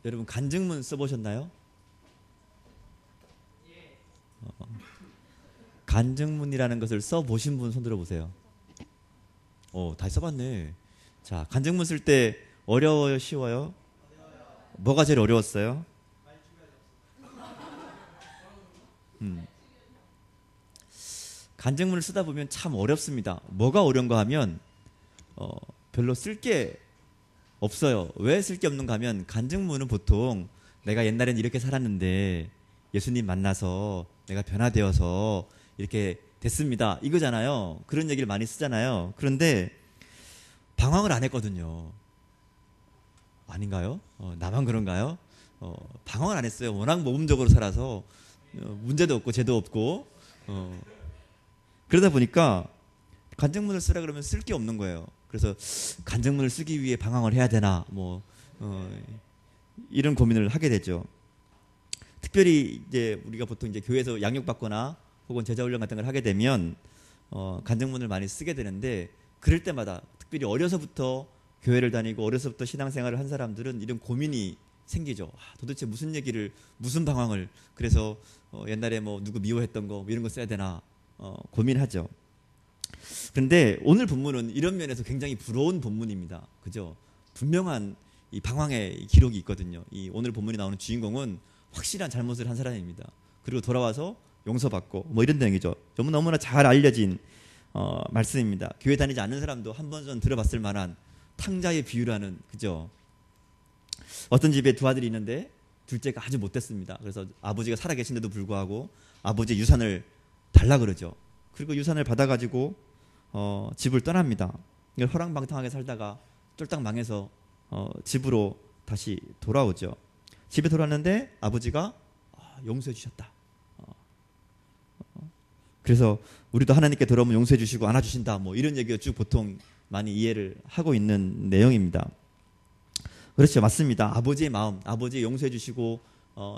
여러분 간증문 써보셨나요? 간증문이라는 것을 써보신 분 손 들어보세요. 다 써봤네. 자, 간증문 쓸 때 어려워요, 쉬워요? 뭐가 제일 어려웠어요? 간증문을 쓰다 보면 참 어렵습니다. 뭐가 어려운가 하면 별로 쓸 게 없어요. 왜 쓸 게 없는가 하면 간증문은 보통 내가 옛날엔 이렇게 살았는데 예수님 만나서 내가 변화되어서 이렇게 됐습니다. 이거잖아요. 그런 얘기를 많이 쓰잖아요. 그런데 방황을 안 했거든요. 아닌가요? 나만 그런가요? 방황을 안 했어요. 워낙 모범적으로 살아서 문제도 없고 죄도 없고 그러다 보니까 간증문을 쓰라 그러면 쓸 게 없는 거예요. 그래서 간증문을 쓰기 위해 방황을 해야 되나 이런 고민을 하게 되죠. 특별히 이제 우리가 보통 이제 교회에서 양육받거나 혹은 제자훈련 같은 걸 하게 되면 간증문을 많이 쓰게 되는데 그럴 때마다 특별히 어려서부터 교회를 다니고 어려서부터 신앙생활을 한 사람들은 이런 고민이 생기죠. 도대체 무슨 방황을 그래서 옛날에 뭐 누구 미워했던 거 이런 거 써야 되나 고민하죠. 그런데 오늘 본문은 이런 면에서 굉장히 부러운 본문입니다. 그죠? 분명한 이 방황의 기록이 있거든요. 이 오늘 본문이 나오는 주인공은 확실한 잘못을 한 사람입니다. 그리고 돌아와서 용서받고 뭐 이런 내용이죠. 너무나 잘 알려진 말씀입니다. 교회 다니지 않는 사람도 한 번 전 들어봤을 만한 탕자의 비유라는, 그죠? 어떤 집에 두 아들이 있는데 둘째가 아주 못됐습니다. 그래서 아버지가 살아계신데도 불구하고 아버지의 유산을 달라 그러죠. 그리고 유산을 받아가지고 집을 떠납니다. 허랑방탕하게 살다가 쫄딱 망해서 집으로 다시 돌아오죠. 집에 돌아왔는데 아버지가 용서해 주셨다. 그래서 우리도 하나님께 돌아오면 용서해 주시고 안아주신다. 뭐 이런 얘기가 쭉 보통 많이 이해를 하고 있는 내용입니다. 그렇죠. 맞습니다. 아버지의 마음, 아버지 용서해 주시고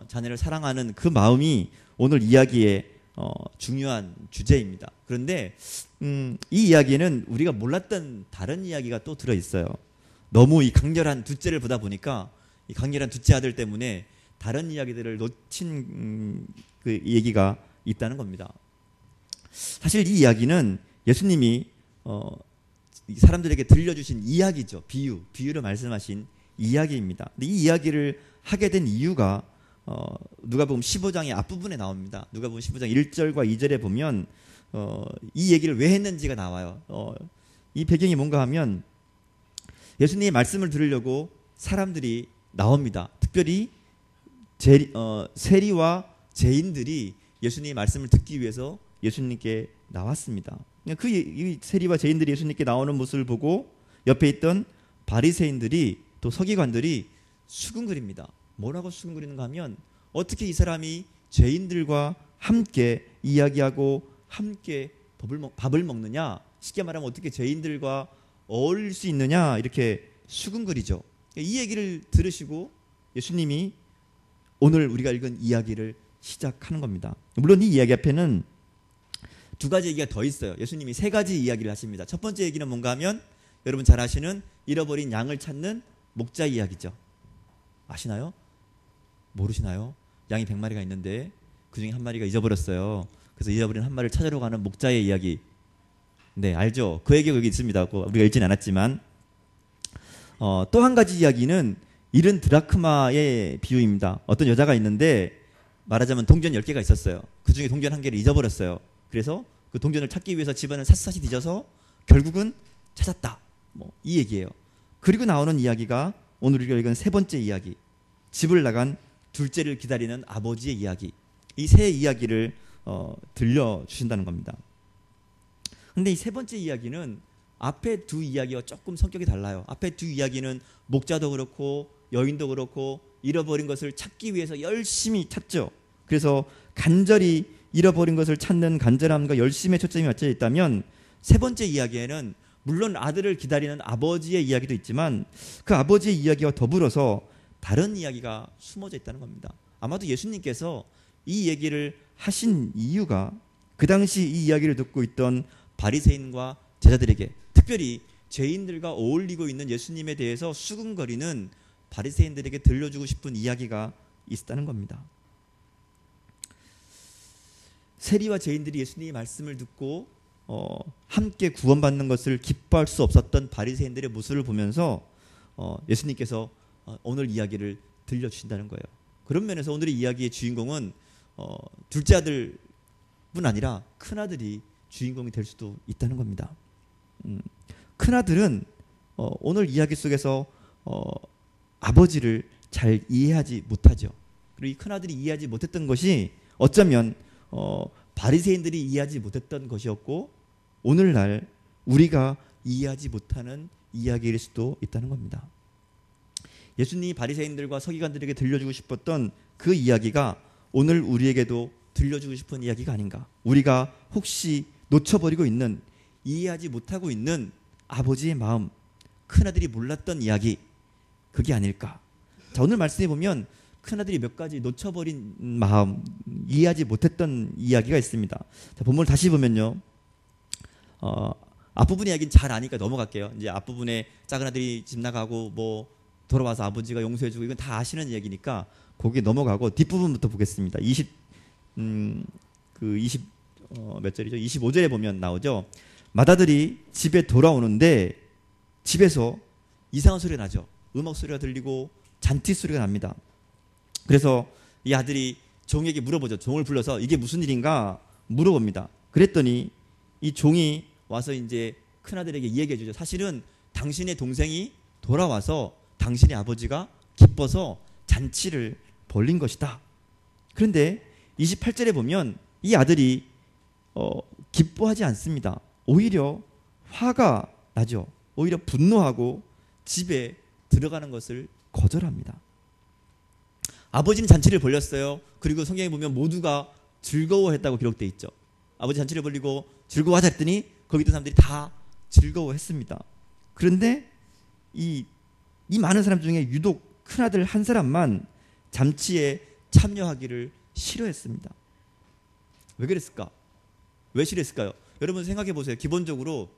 자녀를 사랑하는 그 마음이 오늘 이야기의 중요한 주제입니다. 그런데 이 이야기에는 우리가 몰랐던 다른 이야기가 또 들어있어요. 너무 이 강렬한 둘째를 보다 보니까 이 강렬한 둘째 아들 때문에 다른 이야기들을 놓친 그 얘기가 있다는 겁니다. 사실 이 이야기는 예수님이 사람들에게 들려주신 이야기죠. 비유로 말씀하신 이야기입니다. 근데 이 이야기를 하게 된 이유가 누가복음 15장의 앞부분에 나옵니다. 누가복음 15장 1절과 2절에 보면 이 얘기를 왜 했는지가 나와요. 이 배경이 뭔가 하면 예수님의 말씀을 들으려고 사람들이 나옵니다. 특별히 세리와 죄인들이 예수님의 말씀을 듣기 위해서 예수님께 나왔습니다. 그 세리와 죄인들이 예수님께 나오는 모습을 보고 옆에 있던 바리새인들이 또 서기관들이 수군거립니다. 뭐라고 수군거리는가 하면 어떻게 이 사람이 죄인들과 함께 이야기하고 함께 밥을 먹느냐, 쉽게 말하면 어떻게 죄인들과 어울릴 수 있느냐, 이렇게 수군거리죠. 이 얘기를 들으시고 예수님이 오늘 우리가 읽은 이야기를 시작하는 겁니다. 물론 이 이야기 앞에는 두 가지 얘기가 더 있어요. 예수님이 세 가지 이야기를 하십니다. 첫 번째 얘기는 뭔가 하면 여러분 잘 아시는 잃어버린 양을 찾는 목자 이야기죠. 아시나요? 모르시나요? 양이 100마리가 있는데 그중에 한 마리가 잊어버렸어요. 그래서 잊어버린 한 마리를 찾으러 가는 목자의 이야기. 네, 알죠? 그 얘기가 여기 있습니다. 우리가 읽지는 않았지만 또 한 가지 이야기는 잃은 드라크마의 비유입니다. 어떤 여자가 있는데 말하자면 동전 10개가 있었어요. 그중에 동전 한 개를 잊어버렸어요. 그래서 그 동전을 찾기 위해서 집안을 샅샅이 뒤져서 결국은 찾았다. 이 얘기예요. 그리고 나오는 이야기가 오늘 우리가 읽은 세 번째 이야기, 집을 나간 둘째를 기다리는 아버지의 이야기. 이 세 이야기를 들려주신다는 겁니다. 근데 이 세 번째 이야기는 앞에 두 이야기와 조금 성격이 달라요. 앞에 두 이야기는 목자도 그렇고 여인도 그렇고 잃어버린 것을 찾기 위해서 열심히 찾죠. 그래서 간절히 잃어버린 것을 찾는 간절함과 열심의 초점이 맞춰 있다면 세 번째 이야기에는 물론 아들을 기다리는 아버지의 이야기도 있지만 그 아버지의 이야기와 더불어서 다른 이야기가 숨어져 있다는 겁니다. 아마도 예수님께서 이 얘기를 하신 이유가 그 당시 이 이야기를 듣고 있던 바리새인과 제자들에게, 특별히 죄인들과 어울리고 있는 예수님에 대해서 수군거리는 바리새인들에게 들려주고 싶은 이야기가 있었다는 겁니다. 세리와 죄인들이 예수님의 말씀을 듣고 함께 구원받는 것을 기뻐할 수 없었던 바리새인들의 모습을 보면서 예수님께서 오늘 이야기를 들려주신다는 거예요. 그런 면에서 오늘의 이야기의 주인공은 둘째 아들뿐 아니라 큰아들이 주인공이 될 수도 있다는 겁니다. 큰아들은 오늘 이야기 속에서 아버지를 잘 이해하지 못하죠. 그리고 이 큰아들이 이해하지 못했던 것이 어쩌면 바리새인들이 이해하지 못했던 것이었고 오늘날 우리가 이해하지 못하는 이야기일 수도 있다는 겁니다. 예수님이 바리새인들과 서기관들에게 들려주고 싶었던 그 이야기가 오늘 우리에게도 들려주고 싶은 이야기가 아닌가. 우리가 혹시 놓쳐버리고 있는, 이해하지 못하고 있는 아버지의 마음, 큰아들이 몰랐던 이야기, 그게 아닐까. 자, 오늘 말씀해 보면 큰아들이 몇 가지 놓쳐버린 마음, 이해하지 못했던 이야기가 있습니다. 자, 본문을 다시 보면요. 앞부분 이야기는 잘 아니까 넘어갈게요. 이제 앞부분에 작은아들이 집 나가고 뭐 돌아와서 아버지가 용서해주고 이건 다 아시는 이야기니까 거기에 넘어가고 뒷부분부터 보겠습니다. 몇 절이죠? 25절에 보면 나오죠. 맏아들이 집에 돌아오는데 집에서 이상한 소리가 나죠. 음악 소리가 들리고 잔치 소리가 납니다. 그래서 이 아들이 종에게 물어보죠. 종을 불러서 이게 무슨 일인가 물어봅니다. 그랬더니 이 종이 와서 이제 큰아들에게 이야기해 주죠. 사실은 당신의 동생이 돌아와서 당신의 아버지가 기뻐서 잔치를 벌린 것이다. 그런데 28절에 보면 이 아들이 기뻐하지 않습니다. 오히려 화가 나죠. 오히려 분노하고 집에 들어가는 것을 거절합니다. 아버지는 잔치를 벌렸어요. 그리고 성경에 보면 모두가 즐거워했다고 기록되어 있죠. 아버지 잔치를 벌리고 즐거워하자 했더니 거기 있던 사람들이 다 즐거워했습니다. 그런데 이 많은 사람 중에 유독 큰아들 한 사람만 잔치에 참여하기를 싫어했습니다. 왜 그랬을까? 왜 싫어했을까요? 여러분 생각해 보세요. 기본적으로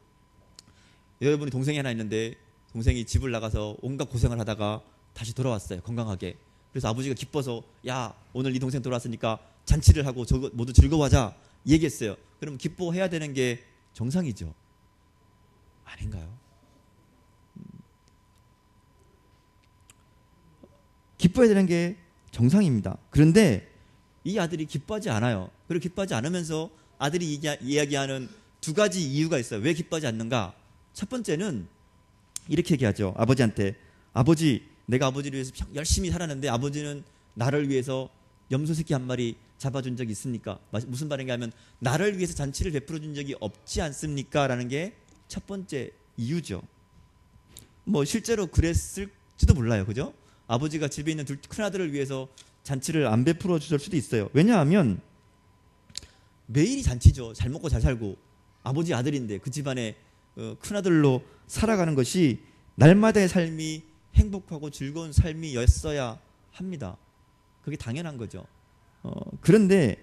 여러분이 동생이 하나 있는데 동생이 집을 나가서 온갖 고생을 하다가 다시 돌아왔어요. 건강하게. 그래서 아버지가 기뻐서 야 오늘 네 동생 돌아왔으니까 잔치를 하고 모두 즐거워하자 얘기했어요. 그럼 기뻐해야 되는 게 정상이죠. 아닌가요? 기뻐해야 되는 게 정상입니다. 그런데 이 아들이 기뻐하지 않아요. 그리고 기뻐하지 않으면서 아들이 이야기하는 두 가지 이유가 있어요. 왜 기뻐하지 않는가? 첫 번째는 이렇게 얘기하죠. 아버지한테 아버지 내가 아버지를 위해서 열심히 살았는데 아버지는 나를 위해서 염소 새끼 한 마리 잡아준 적이 있습니까? 무슨 말인가 하면 나를 위해서 잔치를 베풀어 준 적이 없지 않습니까? 라는 게 첫 번째 이유죠. 뭐 실제로 그랬을지도 몰라요. 그죠? 아버지가 집에 있는 큰아들을 위해서 잔치를 안 베풀어 줄 수도 있어요. 왜냐하면 매일이 잔치죠. 잘 먹고 잘 살고 아버지 아들인데 그 집안에 큰아들로 살아가는 것이 날마다의 삶이 행복하고 즐거운 삶이었어야 합니다. 그게 당연한 거죠. 그런데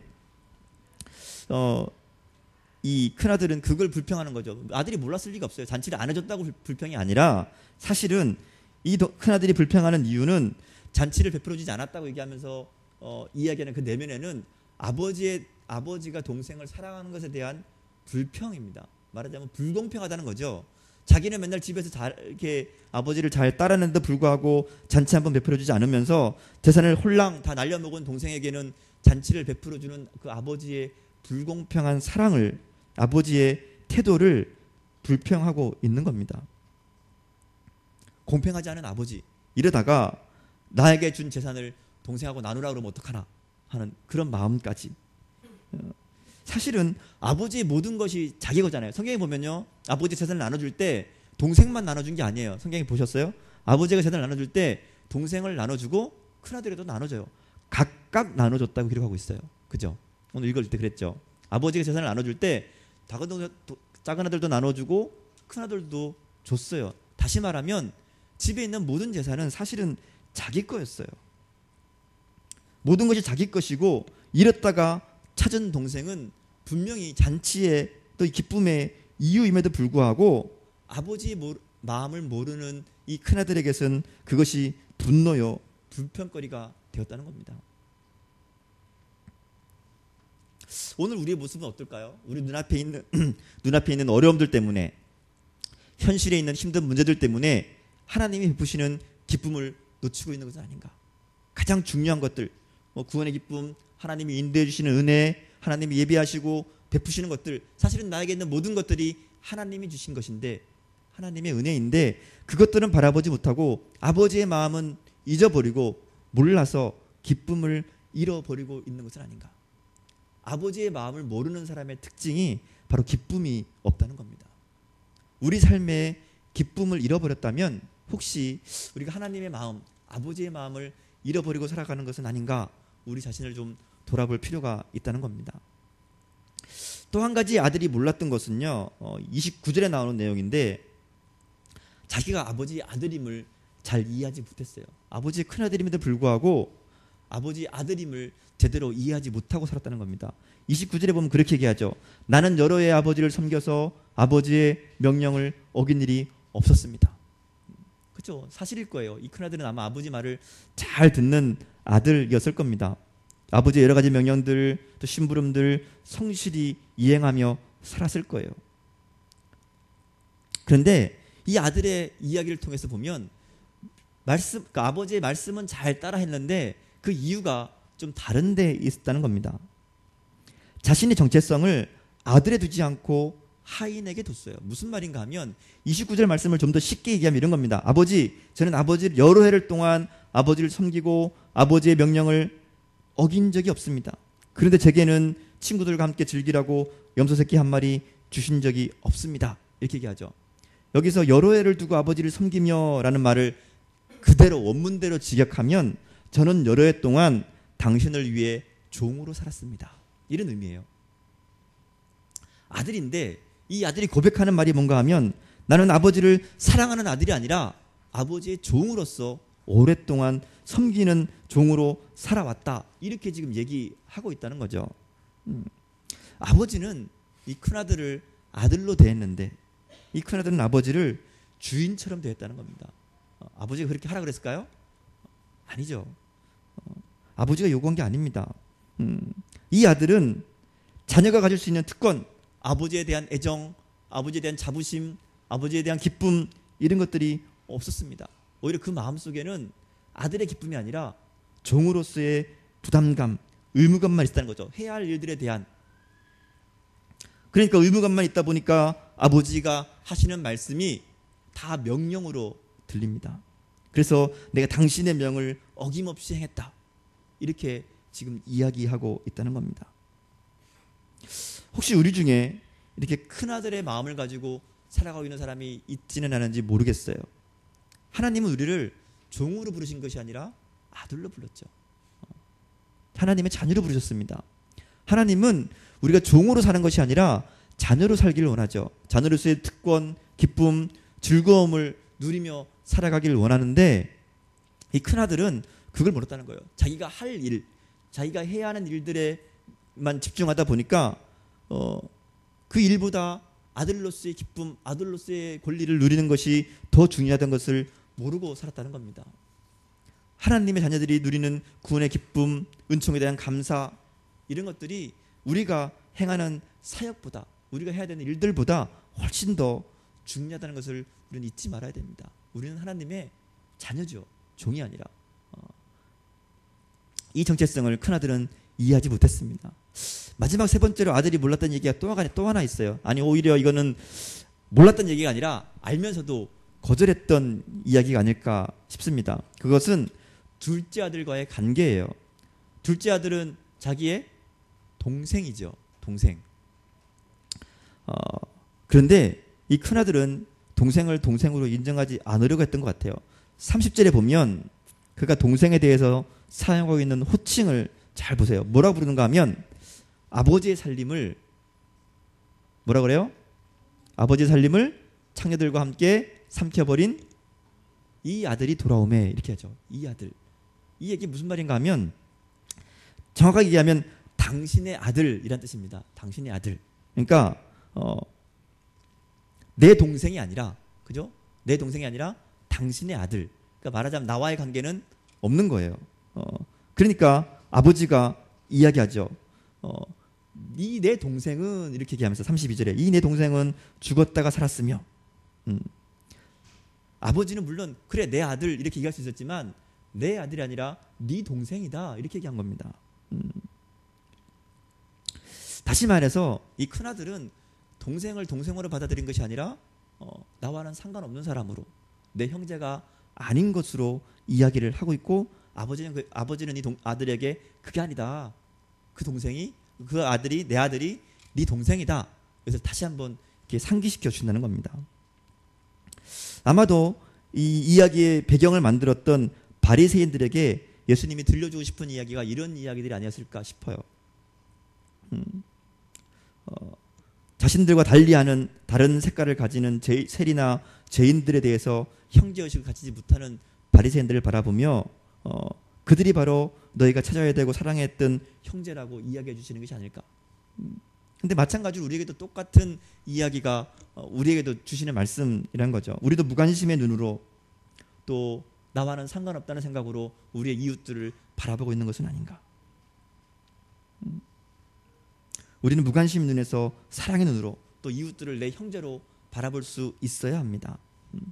이 큰아들은 그걸 불평하는 거죠. 아들이 몰랐을 리가 없어요. 잔치를 안 해줬다고 불평이 아니라 사실은 이 큰아들이 불평하는 이유는 잔치를 베풀어주지 않았다고 얘기하면서 이야기하는 그 내면에는 아버지가 동생을 사랑하는 것에 대한 불평입니다. 말하자면 불공평하다는 거죠. 자기는 맨날 집에서 이렇게 아버지를 잘 따르는데 불구하고 잔치 한번 베풀어주지 않으면서 재산을 홀랑 다 날려먹은 동생에게는 잔치를 베풀어주는 그 아버지의 불공평한 사랑을, 아버지의 태도를 불평하고 있는 겁니다. 공평하지 않은 아버지, 이러다가 나에게 준 재산을 동생하고 나누라 그러면 어떡하나 하는 그런 마음까지. 사실은 아버지의 모든 것이 자기 거잖아요. 성경에 보면요, 아버지 재산을 나눠줄 때 동생만 나눠준 게 아니에요. 성경에 보셨어요? 아버지가 재산을 나눠줄 때 동생을 나눠주고 큰아들에도 나눠줘요. 각각 나눠줬다고 기록하고 있어요. 그죠? 오늘 읽을 때 그랬죠. 아버지가 재산을 나눠줄 때 작은 아들도 나눠주고 큰아들도 줬어요. 다시 말하면 집에 있는 모든 재산은 사실은 자기 거였어요. 모든 것이 자기 것이고 이랬다가 찾은 동생은 분명히 잔치의 또 기쁨의 이유임에도 불구하고 아버지의 마음을 모르는 이 큰아들에게선 그것이 분노요, 불평거리가 되었다는 겁니다. 오늘 우리의 모습은 어떨까요? 우리 눈앞에 있는 어려움들 때문에, 현실에 있는 힘든 문제들 때문에 하나님이 베푸시는 기쁨을 놓치고 있는 것은 아닌가? 가장 중요한 것들, 구원의 기쁨, 하나님이 인도해 주시는 은혜, 하나님이 예비하시고 베푸시는 것들, 사실은 나에게 있는 모든 것들이 하나님이 주신 것인데, 하나님의 은혜인데, 그것들은 바라보지 못하고 아버지의 마음은 잊어버리고 몰라서 기쁨을 잃어버리고 있는 것은 아닌가? 아버지의 마음을 모르는 사람의 특징이 바로 기쁨이 없다는 겁니다. 우리 삶에 기쁨을 잃어버렸다면 혹시 우리가 하나님의 마음, 아버지의 마음을 잃어버리고 살아가는 것은 아닌가? 우리 자신을 좀 돌아볼 필요가 있다는 겁니다. 또 한 가지 아들이 몰랐던 것은요, 29절에 나오는 내용인데, 자기가 아버지의 아들임을 잘 이해하지 못했어요. 아버지의 큰아들임에도 불구하고 아버지의 아들임을 제대로 이해하지 못하고 살았다는 겁니다. 29절에 보면 그렇게 얘기하죠. 나는 여러 해 아버지를 섬겨서 아버지의 명령을 어긴 일이 없었습니다. 그렇죠? 사실일 거예요. 이 큰아들은 아마 아버지 말을 잘 듣는 아들이었을 겁니다. 아버지의 여러 가지 명령들, 또 심부름들 성실히 이행하며 살았을 거예요. 그런데 이 아들의 이야기를 통해서 보면 그러니까 아버지의 말씀은 잘 따라 했는데 그 이유가 좀 다른 데 있었다는 겁니다. 자신의 정체성을 아들에 두지 않고 하인에게 뒀어요. 무슨 말인가 하면 29절 말씀을 좀 더 쉽게 얘기하면 이런 겁니다. 아버지, 저는 아버지를 여러 해를 동안 아버지를 섬기고 아버지의 명령을 어긴 적이 없습니다. 그런데 제게는 친구들과 함께 즐기라고 염소새끼 한 마리 주신 적이 없습니다. 이렇게 얘기하죠. 여기서 여러 해를 두고 아버지를 섬기며 라는 말을 그대로 원문대로 직역하면 저는 여러 해 동안 당신을 위해 종으로 살았습니다. 이런 의미예요. 아들인데 이 아들이 고백하는 말이 뭔가 하면 나는 아버지를 사랑하는 아들이 아니라 아버지의 종으로서 오랫동안 섬기는 종으로 살아왔다. 이렇게 지금 얘기하고 있다는 거죠. 아버지는 이 큰아들을 아들로 대했는데 이 큰아들은 아버지를 주인처럼 대했다는 겁니다. 아버지가 그렇게 하라 그랬을까요? 아니죠. 아버지가 요구한 게 아닙니다. 이 아들은 자녀가 가질 수 있는 특권, 아버지에 대한 애정, 아버지에 대한 자부심, 아버지에 대한 기쁨, 이런 것들이 없었습니다. 오히려 그 마음속에는 아들의 기쁨이 아니라 종으로서의 부담감, 의무감만 있었다는 거죠. 해야 할 일들에 대한. 그러니까 의무감만 있다 보니까 아버지가 하시는 말씀이 다 명령으로 들립니다. 그래서 내가 당신의 명을 어김없이 행했다. 이렇게 지금 이야기하고 있다는 겁니다. 혹시 우리 중에 이렇게 큰아들의 마음을 가지고 살아가고 있는 사람이 있지는 않은지 모르겠어요. 하나님은 우리를 종으로 부르신 것이 아니라 아들로 불렀죠. 하나님의 자녀로 부르셨습니다. 하나님은 우리가 종으로 사는 것이 아니라 자녀로 살기를 원하죠. 자녀로서의 특권, 기쁨, 즐거움을 누리며 살아가기를 원하는데 이 큰아들은 그걸 몰랐다는 거예요. 자기가 할 일, 자기가 해야 하는 일들에만 집중하다 보니까 그 일보다 아들로서의 기쁨, 아들로서의 권리를 누리는 것이 더 중요하다는 것을 모르고 살았다는 겁니다. 하나님의 자녀들이 누리는 구원의 기쁨, 은총에 대한 감사, 이런 것들이 우리가 행하는 사역보다, 우리가 해야 되는 일들보다 훨씬 더 중요하다는 것을 우리는 잊지 말아야 됩니다. 우리는 하나님의 자녀죠. 종이 아니라. 이 정체성을 큰아들은 이해하지 못했습니다. 마지막 세 번째로 아들이 몰랐던 얘기가 또 하나 있어요. 아니, 오히려 이거는 몰랐던 얘기가 아니라 알면서도 거절했던 이야기가 아닐까 싶습니다. 그것은 둘째 아들과의 관계예요. 둘째 아들은 자기의 동생이죠. 동생. 그런데 이 큰아들은 동생을 동생으로 인정하지 않으려고 했던 것 같아요. 30절에 보면 그가 동생에 대해서 사용하고 있는 호칭을 잘 보세요. 뭐라고 부르는가 하면 아버지의 살림을 뭐라 그래요? 아버지의 살림을 창녀들과 함께 삼켜버린 이 아들이 돌아오매, 이렇게 하죠. 이 아들. 이 얘기 무슨 말인가 하면 정확하게 얘기하면 당신의 아들이란 뜻입니다. 당신의 아들. 그러니까 내 동생이 아니라, 그죠? 내 동생이 아니라 당신의 아들, 그러니까 말하자면 나와의 관계는 없는 거예요. 그러니까 아버지가 이야기하죠. 이 내 동생은 이렇게 얘기하면서 32절에 이 내 동생은 죽었다가 살았으며 아버지는 물론 그래 내 아들 이렇게 얘기할 수 있었지만 내 아들이 아니라 네 동생이다 이렇게 얘기한 겁니다. 다시 말해서 이 큰아들은 동생을 동생으로 받아들인 것이 아니라 나와는 상관없는 사람으로 내 형제가 아닌 것으로 이야기를 하고 있고 아버지는 이 아들에게 그게 아니다. 그 동생이 그 아들이 내 아들이 네 동생이다. 그래서 다시 한번 이렇게 상기시켜 준다는 겁니다. 아마도 이 이야기의 배경을 만들었던 바리새인들에게 예수님이 들려주고 싶은 이야기가 이런 이야기들이 아니었을까 싶어요. 자신들과 달리하는 다른 색깔을 가지는 세리나 죄인들에 대해서 형제의식을 가지지 못하는 바리새인들을 바라보며 그들이 바로 너희가 찾아야 되고 사랑했던 형제라고 이야기해 주시는 것이 아닐까. 근데 마찬가지로 우리에게도 똑같은 이야기가 우리에게도 주시는 말씀이라는 거죠. 우리도 무관심의 눈으로 또 나와는 상관없다는 생각으로 우리의 이웃들을 바라보고 있는 것은 아닌가. 우리는 무관심 눈에서 사랑의 눈으로 또 이웃들을 내 형제로 바라볼 수 있어야 합니다.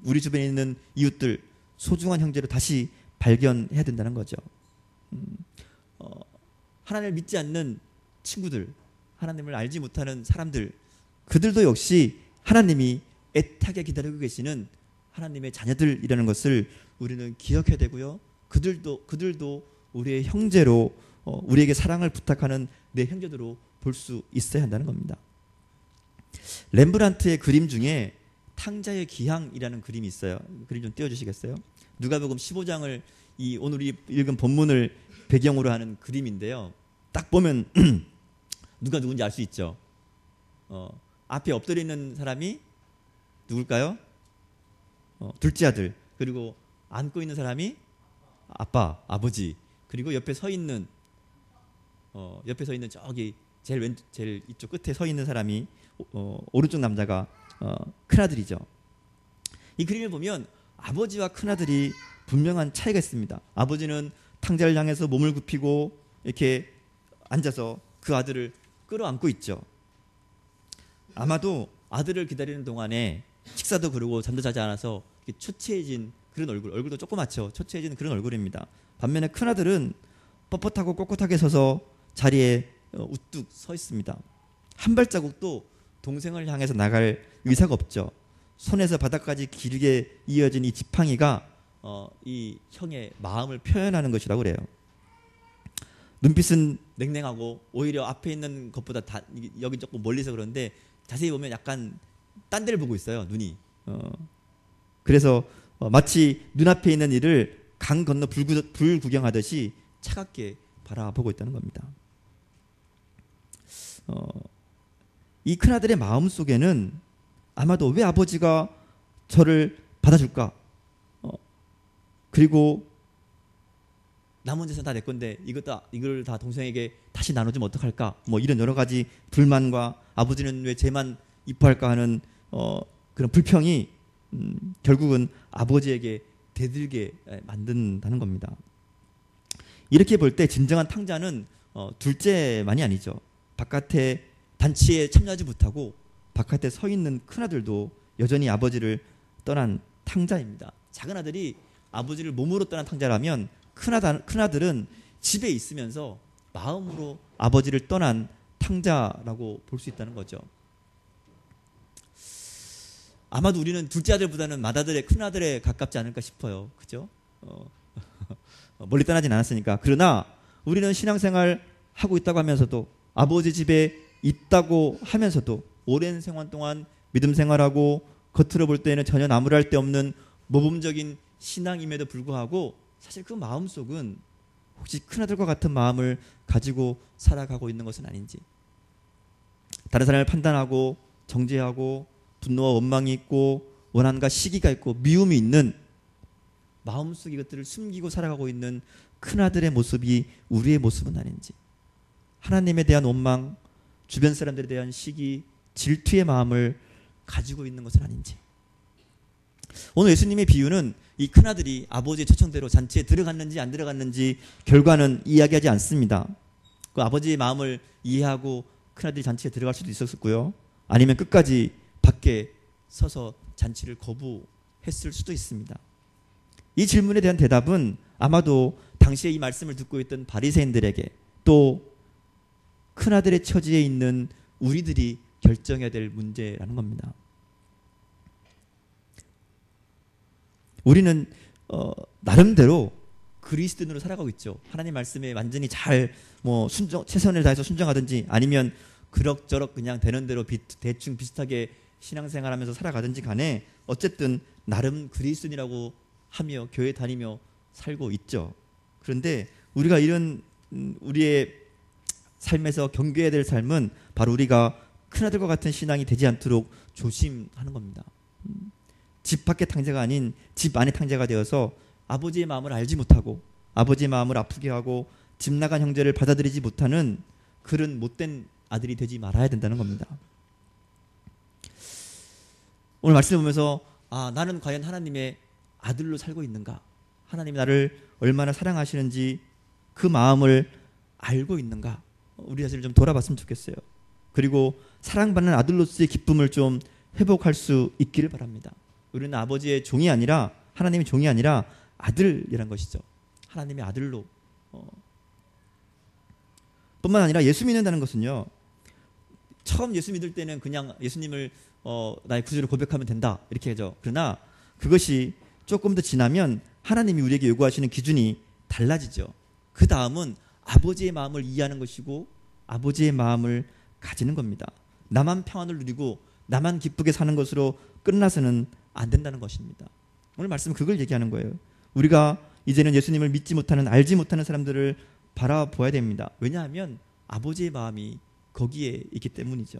우리 주변에 있는 이웃들 소중한 형제로 다시 발견해야 된다는 거죠. 하나님을 믿지 않는 친구들, 하나님을 알지 못하는 사람들, 그들도 역시 하나님이 애타게 기다리고 계시는 하나님의 자녀들이라는 것을 우리는 기억해야 되고요. 그들도 우리의 형제로 우리에게 사랑을 부탁하는 내 형제들로 볼 수 있어야 한다는 겁니다. 렘브란트의 그림 중에 탕자의 기항이라는 그림이 있어요. 그림 좀 띄워주시겠어요? 누가복음 15장을 오늘 우리 읽은 본문을 배경으로 하는 그림인데요. 딱 보면 누가 누군지 알 수 있죠. 앞에 엎드려 있는 사람이 누굴까요? 둘째 아들. 그리고 안고 있는 사람이 아버지. 그리고 옆에 서 있는 저기 제일 이쪽 끝에 서 있는 사람이 오른쪽 남자가 큰아들이죠. 이 그림을 보면 아버지와 큰아들이 분명한 차이가 있습니다. 아버지는 탕자를 향해서 몸을 굽히고 이렇게 앉아서 그 아들을 끌어안고 있죠. 아마도 아들을 기다리는 동안에 식사도 그러고 잠도 자지 않아서 초췌해진 그런 얼굴도 조그맣죠. 초췌해진 그런 얼굴입니다. 반면에 큰아들은 뻣뻣하고 꼿꼿하게 서서 자리에 우뚝 서 있습니다. 한 발자국도 동생을 향해서 나갈 의사가 없죠. 손에서 바닥까지 길게 이어진 이 지팡이가 이 형의 마음을 표현하는 것이라고 그래요. 눈빛은 냉랭하고 오히려 앞에 있는 것보다 여기 조금 멀리서 그런데 자세히 보면 약간 딴 데를 보고 있어요. 눈이. 그래서 마치 눈앞에 있는 일을 강 건너 불 구경하듯이 차갑게 바라보고 있다는 겁니다. 이 큰아들의 마음 속에는 아마도 왜 아버지가 저를 받아줄까? 그리고 남은 재산 다 내 건데 이걸 다 동생에게 다시 나눠주면 어떡할까? 뭐 이런 여러 가지 불만과 아버지는 왜 쟤만 이뻐할까 하는 그런 불평이 결국은 아버지에게 대들게 만든다는 겁니다. 이렇게 볼 때 진정한 탕자는 둘째만이 아니죠. 바깥에 단치에 참여하지 못하고 바깥에 서 있는 큰아들도 여전히 아버지를 떠난 탕자입니다. 작은 아들이 아버지를 몸으로 떠난 탕자라면 큰아들은 집에 있으면서 마음으로 아버지를 떠난 탕자라고 볼 수 있다는 거죠. 아마도 우리는 둘째 아들보다는 맏아들의 큰아들에 가깝지 않을까 싶어요. 그죠? 멀리 떠나진 않았으니까. 그러나 우리는 신앙생활 하고 있다고 하면서도 아버지 집에 있다고 하면서도 오랜 생활 동안 믿음 생활하고 겉으로 볼 때는 전혀 나무랄 데 없는 모범적인 신앙임에도 불구하고 사실 그 마음속은 혹시 큰아들과 같은 마음을 가지고 살아가고 있는 것은 아닌지, 다른 사람을 판단하고 정죄하고 분노와 원망이 있고 원한과 시기가 있고 미움이 있는 마음속 이것들을 숨기고 살아가고 있는 큰아들의 모습이 우리의 모습은 아닌지, 하나님에 대한 원망, 주변 사람들에 대한 시기, 질투의 마음을 가지고 있는 것은 아닌지. 오늘 예수님의 비유는 이 큰아들이 아버지의 초청대로 잔치에 들어갔는지 안 들어갔는지 결과는 이야기하지 않습니다. 그 아버지의 마음을 이해하고 큰아들이 잔치에 들어갈 수도 있었고요. 아니면 끝까지 밖에 서서 잔치를 거부했을 수도 있습니다. 이 질문에 대한 대답은 아마도 당시에 이 말씀을 듣고 있던 바리새인들에게 또 큰아들의 처지에 있는 우리들이 결정해야 될 문제라는 겁니다. 우리는 나름대로 그리스도인으로 살아가고 있죠. 하나님 말씀에 완전히 잘 최선을 다해서 순종하든지 아니면 그럭저럭 그냥 되는 대로 대충 비슷하게 신앙생활하면서 살아가든지 간에 어쨌든 나름 그리스도인이라고 하며 교회 다니며 살고 있죠. 그런데 우리가 이런 우리의 삶에서 경계해야 될 삶은 바로 우리가 큰아들과 같은 신앙이 되지 않도록 조심하는 겁니다. 집 밖의 탕자가 아닌 집 안의 탕자가 되어서 아버지의 마음을 알지 못하고 아버지의 마음을 아프게 하고 집 나간 형제를 받아들이지 못하는 그런 못된 아들이 되지 말아야 된다는 겁니다. 오늘 말씀을 보면서 나는 과연 하나님의 아들로 살고 있는가? 하나님이 나를 얼마나 사랑하시는지 그 마음을 알고 있는가? 우리 자신을 좀 돌아봤으면 좋겠어요. 그리고 사랑받는 아들로서의 기쁨을 좀 회복할 수 있기를 바랍니다. 우리는 아버지의 종이 아니라 하나님의 종이 아니라 아들이란 것이죠. 하나님의 아들로 뿐만 아니라 예수 믿는다는 것은요, 처음 예수 믿을 때는 그냥 예수님을 나의 구주로 고백하면 된다 이렇게 하죠. 그러나 그것이 조금 더 지나면 하나님이 우리에게 요구하시는 기준이 달라지죠. 그 다음은 아버지의 마음을 이해하는 것이고 아버지의 마음을 가지는 겁니다. 나만 평안을 누리고 나만 기쁘게 사는 것으로 끝나서는 안 된다는 것입니다. 오늘 말씀은 그걸 얘기하는 거예요. 우리가 이제는 예수님을 믿지 못하는 알지 못하는 사람들을 바라보아야 됩니다. 왜냐하면 아버지의 마음이 거기에 있기 때문이죠.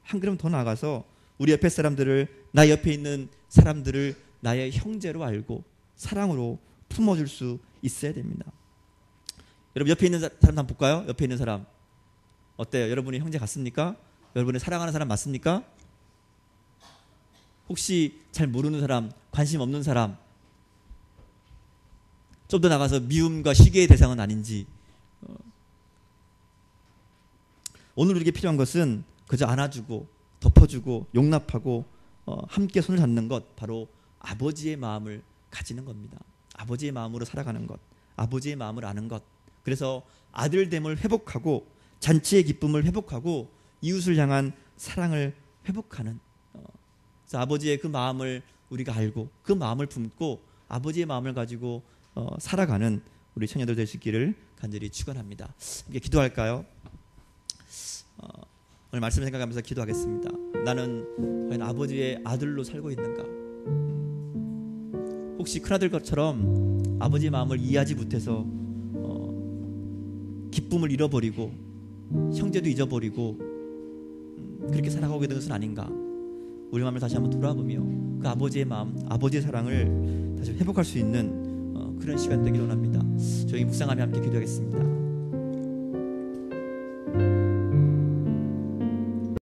한 걸음 더 나아가서 우리 옆에 사람들을, 나 옆에 있는 사람들을 나의 형제로 알고 사랑으로 품어줄 수 있어야 됩니다. 여러분 옆에 있는 사람 한번 볼까요? 옆에 있는 사람 어때요? 여러분이 형제 같습니까? 여러분이 사랑하는 사람 맞습니까? 혹시 잘 모르는 사람, 관심 없는 사람, 좀 더 나가서 미움과 시기의 대상은 아닌지. 오늘 우리에게 필요한 것은 그저 안아주고 덮어주고 용납하고 함께 손을 잡는 것, 바로 아버지의 마음을 가지는 겁니다. 아버지의 마음으로 살아가는 것, 아버지의 마음을 아는 것. 그래서 아들됨을 회복하고 잔치의 기쁨을 회복하고 이웃을 향한 사랑을 회복하는, 그래서 아버지의 그 마음을 우리가 알고 그 마음을 품고 아버지의 마음을 가지고 살아가는 우리 처녀들 될 수 있기를 간절히 축원합니다. 함께 기도할까요? 오늘 말씀을 생각하면서 기도하겠습니다. 나는 과연 아버지의 아들로 살고 있는가? 혹시 큰아들 것처럼 아버지의 마음을 이해하지 못해서 기쁨을 잃어버리고 형제도 잊어버리고 그렇게 살아가게 된 것은 아닌가? 우리 마음을 다시 한번 돌아보며 그 아버지의 마음, 아버지의 사랑을 다시 회복할 수 있는 그런 시간 되기를 원합니다. 저희 묵상하며 함께 기도하겠습니다.